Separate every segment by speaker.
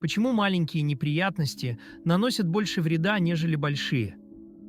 Speaker 1: Почему маленькие неприятности наносят больше вреда, нежели большие?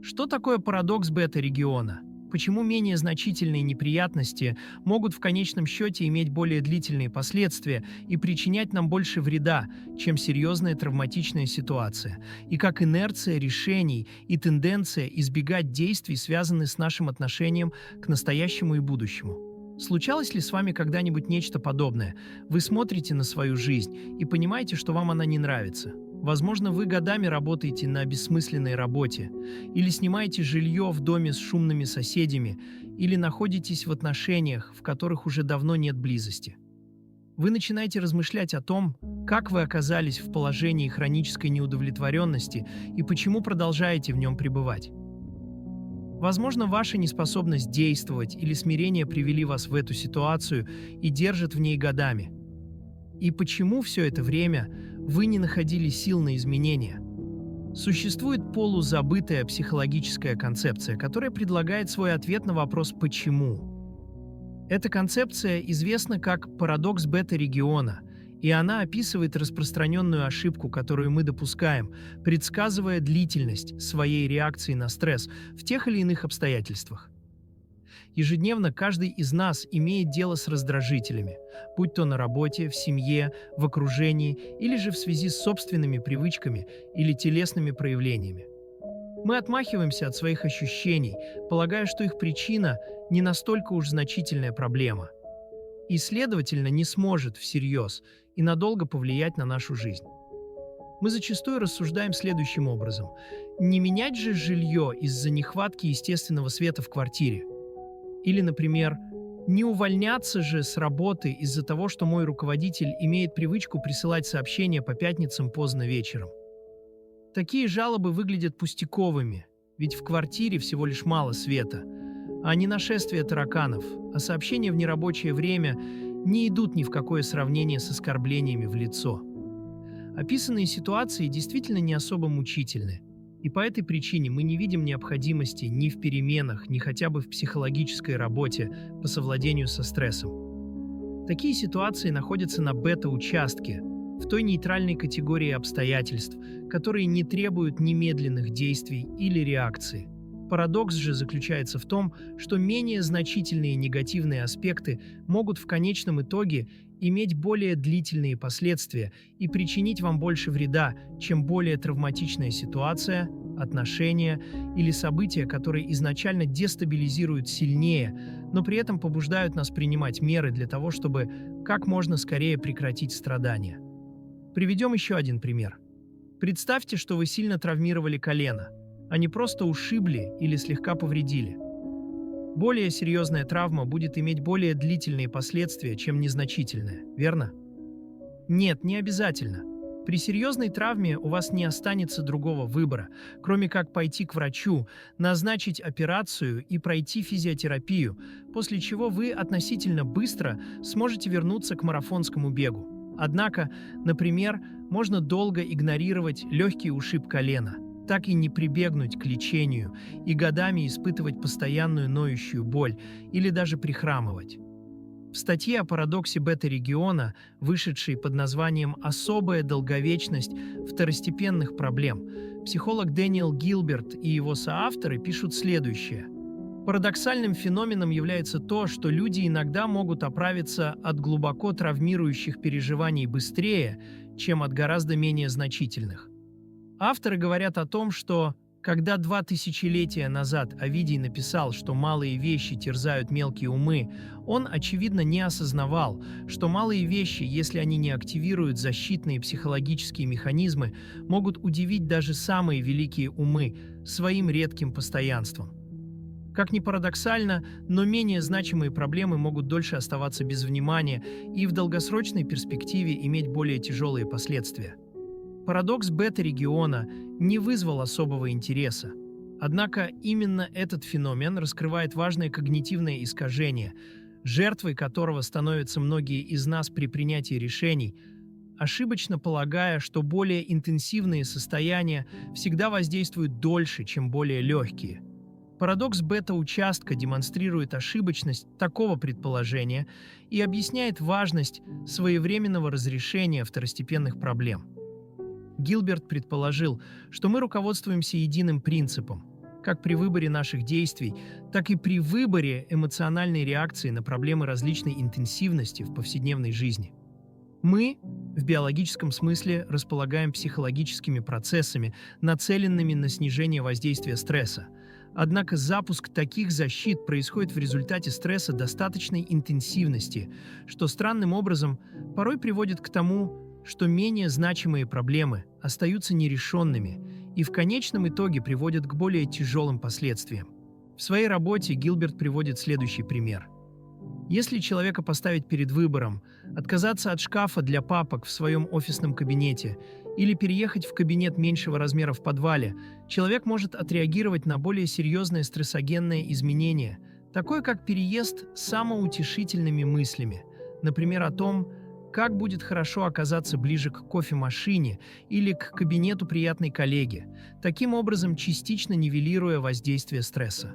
Speaker 1: Что такое парадокс бета-региона? Почему менее значительные неприятности могут в конечном счете иметь более длительные последствия и причинять нам больше вреда, чем серьезная травматичная ситуация? И как инерция решений и тенденция избегать действий связаны с нашим отношением к настоящему и будущему? Случалось ли с вами когда-нибудь нечто подобное? Вы смотрите на свою жизнь и понимаете, что вам она не нравится. Возможно, вы годами работаете на бессмысленной работе, или снимаете жилье в доме с шумными соседями, или находитесь в отношениях, в которых уже давно нет близости. Вы начинаете размышлять о том, как вы оказались в положении хронической неудовлетворенности и почему продолжаете в нем пребывать. Возможно, ваша неспособность действовать или смирение привели вас в эту ситуацию и держат в ней годами. И почему все это время вы не находили сил на изменения? Существует полузабытая психологическая концепция, которая предлагает свой ответ на вопрос «почему?». Эта концепция известна как парадокс бета-региона, и она описывает распространенную ошибку, которую мы допускаем, предсказывая длительность своей реакции на стресс в тех или иных обстоятельствах. Ежедневно каждый из нас имеет дело с раздражителями, будь то на работе, в семье, в окружении или же в связи с собственными привычками или телесными проявлениями. Мы отмахиваемся от своих ощущений, полагая, что их причина не настолько уж значительная проблема и, следовательно, не сможет всерьез и надолго повлиять на нашу жизнь. Мы зачастую рассуждаем следующим образом: не менять же жилье из-за нехватки естественного света в квартире. Или, например, не увольняться же с работы из-за того, что мой руководитель имеет привычку присылать сообщения по пятницам поздно вечером. Такие жалобы выглядят пустяковыми, ведь в квартире всего лишь мало света, а не нашествие тараканов, а сообщения в нерабочее время не идут ни в какое сравнение с оскорблениями в лицо. Описанные ситуации действительно не особо мучительны. И по этой причине мы не видим необходимости ни в переменах, ни хотя бы в психологической работе по совладению со стрессом. Такие ситуации находятся на бета-участке, в той нейтральной категории обстоятельств, которые не требуют немедленных действий или реакции. Парадокс же заключается в том, что менее значительные негативные аспекты могут в конечном итоге иметь более длительные последствия и причинить вам больше вреда, чем более травматичная ситуация, отношения или события, которые изначально дестабилизируют сильнее, но при этом побуждают нас принимать меры для того, чтобы как можно скорее прекратить страдания. Приведем еще один пример. Представьте, что вы сильно травмировали колено, а не просто ушибли или слегка повредили. Более серьезная травма будет иметь более длительные последствия, чем незначительная, верно? Нет, не обязательно. При серьезной травме у вас не останется другого выбора, кроме как пойти к врачу, назначить операцию и пройти физиотерапию, после чего вы относительно быстро сможете вернуться к марафонскому бегу. Однако, например, можно долго игнорировать легкий ушиб колена, так и не прибегнуть к лечению и годами испытывать постоянную ноющую боль или даже прихрамывать. В статье о парадоксе бета-региона, вышедшей под названием «Особая долговечность второстепенных проблем», психолог Дэниел Гилберт и его соавторы пишут следующее. Парадоксальным феноменом является то, что люди иногда могут оправиться от глубоко травмирующих переживаний быстрее, чем от гораздо менее значительных. Авторы говорят о том, что когда 2000 назад Овидий написал, что малые вещи терзают мелкие умы, он, очевидно, не осознавал, что малые вещи, если они не активируют защитные психологические механизмы, могут удивить даже самые великие умы своим редким постоянством. Как ни парадоксально, но менее значимые проблемы могут дольше оставаться без внимания и в долгосрочной перспективе иметь более тяжелые последствия. Парадокс бета-региона не вызвал особого интереса. Однако именно этот феномен раскрывает важное когнитивное искажение, жертвой которого становятся многие из нас при принятии решений, ошибочно полагая, что более интенсивные состояния всегда воздействуют дольше, чем более легкие. Парадокс бета-участка демонстрирует ошибочность такого предположения и объясняет важность своевременного разрешения второстепенных проблем. Гилберт предположил, что мы руководствуемся единым принципом. Как при выборе наших действий, так и при выборе эмоциональной реакции на проблемы различной интенсивности в повседневной жизни. Мы, в биологическом смысле, располагаем психологическими процессами, нацеленными на снижение воздействия стресса. Однако запуск таких защит происходит в результате стресса достаточной интенсивности, что странным образом порой приводит к тому, что менее значимые проблемы остаются нерешенными и в конечном итоге приводят к более тяжелым последствиям. В своей работе Гилберт приводит следующий пример. Если человека поставить перед выбором отказаться от шкафа для папок в своем офисном кабинете или переехать в кабинет меньшего размера в подвале, человек может отреагировать на более серьезное стрессогенное изменение, такое как переезд самоутешительными мыслями, например, о том, как будет хорошо оказаться ближе к кофемашине или к кабинету приятной коллеги, таким образом частично нивелируя воздействие стресса.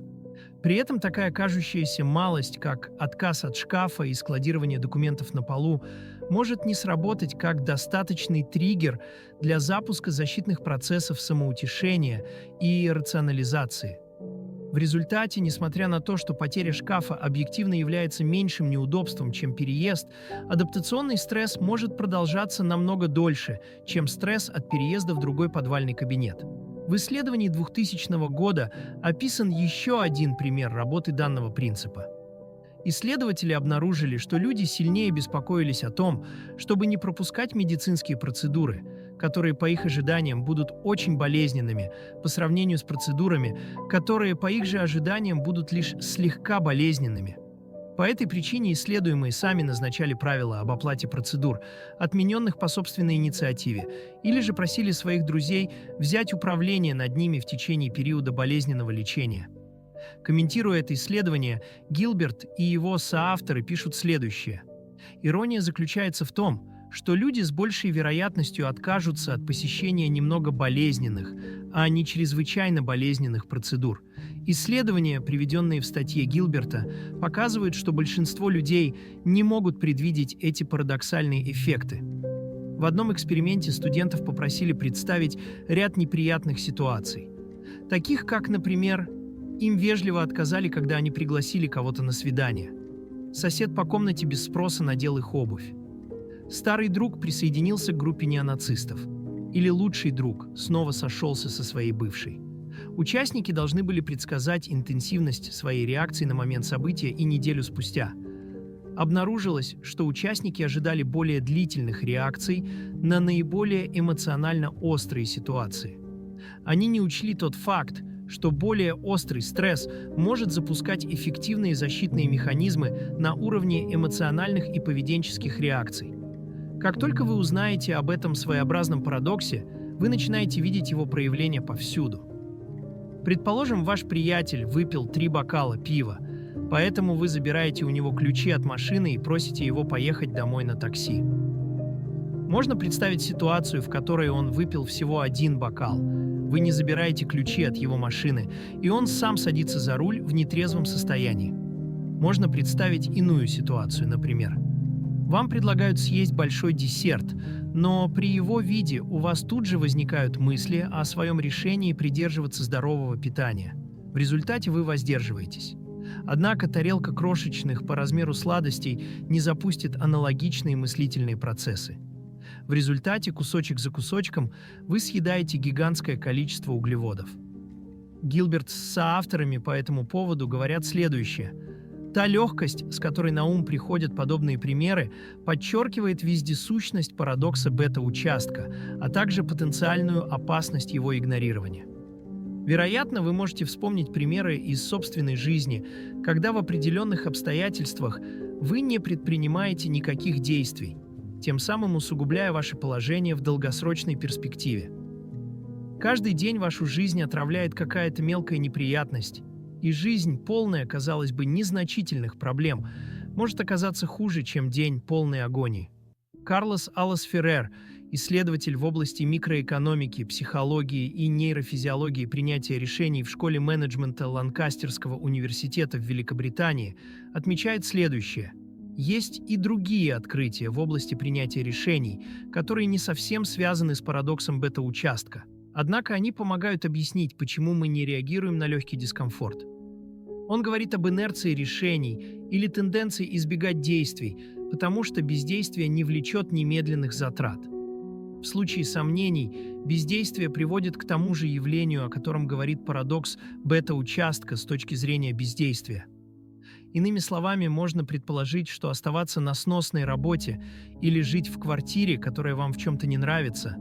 Speaker 1: При этом такая кажущаяся малость, как отказ от шкафа и складирование документов на полу, может не сработать как достаточный триггер для запуска защитных процессов самоутешения и рационализации. В результате, несмотря на то, что потеря шкафа объективно является меньшим неудобством, чем переезд, адаптационный стресс может продолжаться намного дольше, чем стресс от переезда в другой подвальный кабинет. В исследовании 2000 года описан еще один пример работы данного принципа. Исследователи обнаружили, что люди сильнее беспокоились о том, чтобы не пропускать медицинские процедуры, которые, по их ожиданиям, будут очень болезненными по сравнению с процедурами, которые, по их же ожиданиям, будут лишь слегка болезненными. По этой причине исследуемые сами назначали правила об оплате процедур, отмененных по собственной инициативе, или же просили своих друзей взять управление над ними в течение периода болезненного лечения. Комментируя это исследование, Гилберт и его соавторы пишут следующее. Ирония заключается в том, что люди с большей вероятностью откажутся от посещения немного болезненных, а не чрезвычайно болезненных процедур. Исследования, приведенные в статье Гилберта, показывают, что большинство людей не могут предвидеть эти парадоксальные эффекты. В одном эксперименте студентов попросили представить ряд неприятных ситуаций, таких как, например, им вежливо отказали, когда они пригласили кого-то на свидание. Сосед по комнате без спроса надел их обувь. Старый друг присоединился к группе неонацистов. Или лучший друг снова сошелся со своей бывшей. Участники должны были предсказать интенсивность своей реакции на момент события и неделю спустя. Обнаружилось, что участники ожидали более длительных реакций на наиболее эмоционально острые ситуации. Они не учли тот факт, что более острый стресс может запускать эффективные защитные механизмы на уровне эмоциональных и поведенческих реакций. Как только вы узнаете об этом своеобразном парадоксе, вы начинаете видеть его проявления повсюду. Предположим, ваш приятель выпил 3 бокала пива, поэтому вы забираете у него ключи от машины и просите его поехать домой на такси. Можно представить ситуацию, в которой он выпил всего 1 бокал. Вы не забираете ключи от его машины, и он сам садится за руль в нетрезвом состоянии. Можно представить иную ситуацию, например. Вам предлагают съесть большой десерт, но при его виде у вас тут же возникают мысли о своем решении придерживаться здорового питания. В результате вы воздерживаетесь. Однако тарелка крошечных по размеру сладостей не запустит аналогичные мыслительные процессы. В результате, кусочек за кусочком, вы съедаете гигантское количество углеводов. Гилберт с соавторами по этому поводу говорят следующее. Та легкость, с которой на ум приходят подобные примеры, подчеркивает вездесущность парадокса бета-участка, а также потенциальную опасность его игнорирования. Вероятно, вы можете вспомнить примеры из собственной жизни, когда в определенных обстоятельствах вы не предпринимаете никаких действий, тем самым усугубляя ваше положение в долгосрочной перспективе. Каждый день вашу жизнь отравляет какая-то мелкая неприятность, и жизнь, полная, казалось бы, незначительных проблем, может оказаться хуже, чем день, полный агонии. Карлос Аллас Феррер, исследователь в области микроэкономики, психологии и нейрофизиологии принятия решений в школе менеджмента Ланкастерского университета в Великобритании, отмечает следующее. Есть и другие открытия в области принятия решений, которые не совсем связаны с парадоксом бета-участка. Однако они помогают объяснить, почему мы не реагируем на легкий дискомфорт. Он говорит об инерции решений или тенденции избегать действий, потому что бездействие не влечет немедленных затрат. В случае сомнений, бездействие приводит к тому же явлению, о котором говорит парадокс бета-участка с точки зрения бездействия. Иными словами, можно предположить, что оставаться на сносной работе или жить в квартире, которая вам в чем-то не нравится,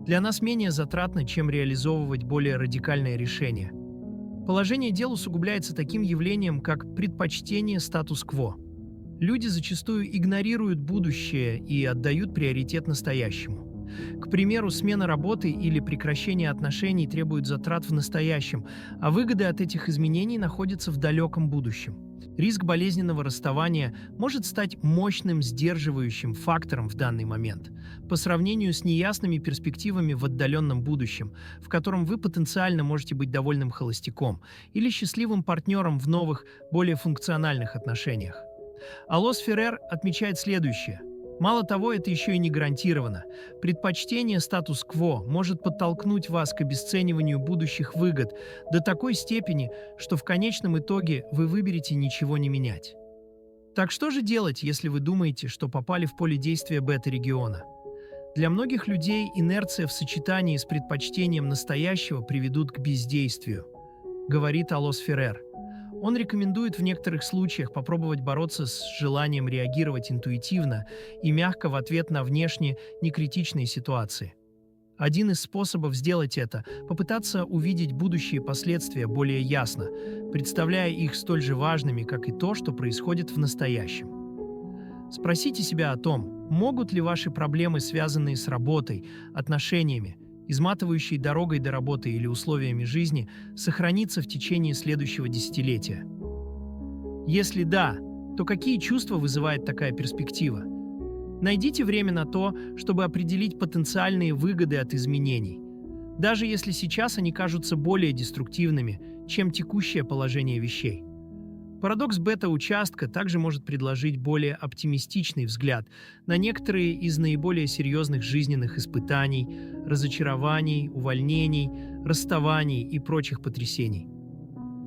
Speaker 1: для нас менее затратно, чем реализовывать более радикальное решение. Положение дел усугубляется таким явлением, как предпочтение статус-кво. Люди зачастую игнорируют будущее и отдают приоритет настоящему. К примеру, смена работы или прекращение отношений требуют затрат в настоящем, а выгоды от этих изменений находятся в далеком будущем. Риск болезненного расставания может стать мощным сдерживающим фактором в данный момент, по сравнению с неясными перспективами в отдаленном будущем, в котором вы потенциально можете быть довольным холостяком или счастливым партнером в новых, более функциональных отношениях. Алос Феррер отмечает следующее. Мало того, это еще и не гарантировано. Предпочтение статус-кво может подтолкнуть вас к обесцениванию будущих выгод до такой степени, что в конечном итоге вы выберете ничего не менять. Так что же делать, если вы думаете, что попали в поле действия бета-региона? Для многих людей инерция в сочетании с предпочтением настоящего приведут к бездействию, говорит Алос Феррер. Он рекомендует в некоторых случаях попробовать бороться с желанием реагировать интуитивно и мягко в ответ на внешне некритичные ситуации. Один из способов сделать это – попытаться увидеть будущие последствия более ясно, представляя их столь же важными, как и то, что происходит в настоящем. Спросите себя о том, могут ли ваши проблемы, связанные с работой, отношениями, изматывающей дорогой до работы или условиями жизни, сохраниться в течение следующего десятилетия? Если да, то какие чувства вызывает такая перспектива? Найдите время на то, чтобы определить потенциальные выгоды от изменений, даже если сейчас они кажутся более деструктивными, чем текущее положение вещей. Парадокс бета-участка также может предложить более оптимистичный взгляд на некоторые из наиболее серьезных жизненных испытаний, разочарований, увольнений, расставаний и прочих потрясений.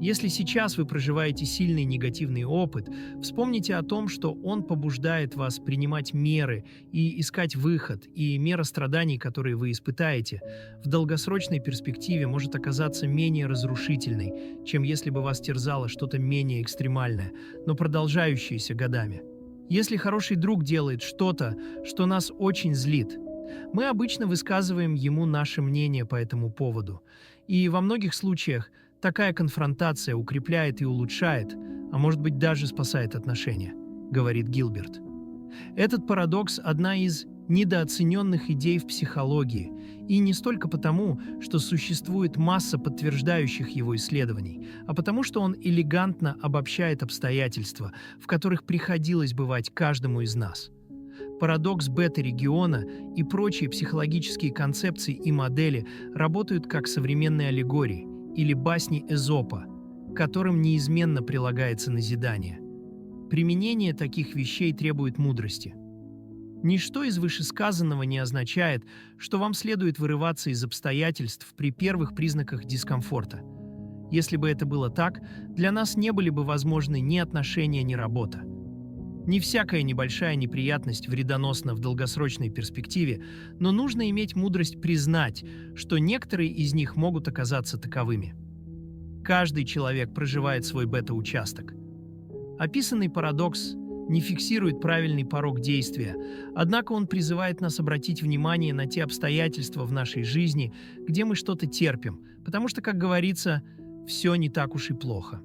Speaker 1: Если сейчас вы проживаете сильный негативный опыт, вспомните о том, что он побуждает вас принимать меры и искать выход, и мера страданий, которые вы испытаете, в долгосрочной перспективе может оказаться менее разрушительной, чем если бы вас терзало что-то менее экстремальное, но продолжающееся годами. Если хороший друг делает что-то, что нас очень злит, мы обычно высказываем ему наше мнение по этому поводу, и во многих случаях такая конфронтация укрепляет и улучшает, а может быть даже спасает отношения, говорит Гилберт. Этот парадокс – одна из недооцененных идей в психологии, и не столько потому, что существует масса подтверждающих его исследований, а потому что он элегантно обобщает обстоятельства, в которых приходилось бывать каждому из нас. Парадокс бета-региона и прочие психологические концепции и модели работают как современные аллегории или басни Эзопа, к которым неизменно прилагается назидание. Применение таких вещей требует мудрости. Ничто из вышесказанного не означает, что вам следует вырываться из обстоятельств при первых признаках дискомфорта. Если бы это было так, для нас не были бы возможны ни отношения, ни работа. Не всякая небольшая неприятность вредоносна в долгосрочной перспективе, но нужно иметь мудрость признать, что некоторые из них могут оказаться таковыми. Каждый человек проживает свой бета-участок. Описанный парадокс не фиксирует правильный порог действия, однако он призывает нас обратить внимание на те обстоятельства в нашей жизни, где мы что-то терпим, потому что, как говорится, все не так уж и плохо.